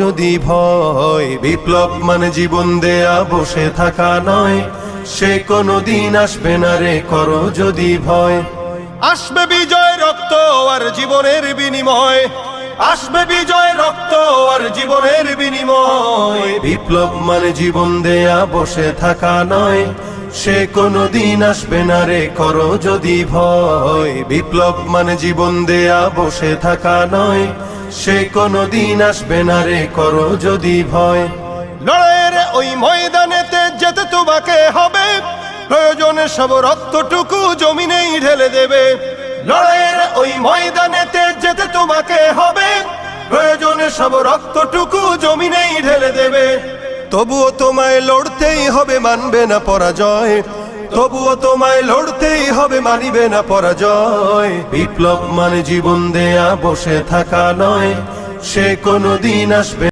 যদি ভয়, বিপ্লব মানে জীবন দেয়া বসে থাকা নয়, সে কোনদিন আসবে না রে করো যদি ভয়। আসবে বিজয় রক্ত আর জীবনের বিনিময়, আসবে বিজয় রক্ত আর জীবনের বিনিময়। বিপ্লব মানে জীবন দেয়া বসে থাকা নয়, সে কোনদিন আসবে না রে করো যদি ভয়। বিপ্লব মানে জীবন দেয়া বসে থাকা নয়, সে কোনদিন আসবে না রে করো যদি ভয়। লড়াইয়ের ওই ময়দানেতে যেতে তোমাকে হবে, প্রয়োজনে সব রক্তটুকু জমিনেই ঢেলে দেবে। লড়াইয়ের ওই ময়দানেতে যেতে তোমাকে হবে, প্রয়োজনে সব রক্তটুকু জমিনেই ঢেলে দেবে। তবুও তোমায় লড়তেই হবে, মানবে না পরাজয়। তবুও তোমায় লড়তেই হবে, মানিবে না পরাজয়। বিপ্লব মানে জীবন দেয়া বসে থাকা নয়, সে কোনদিন আসবে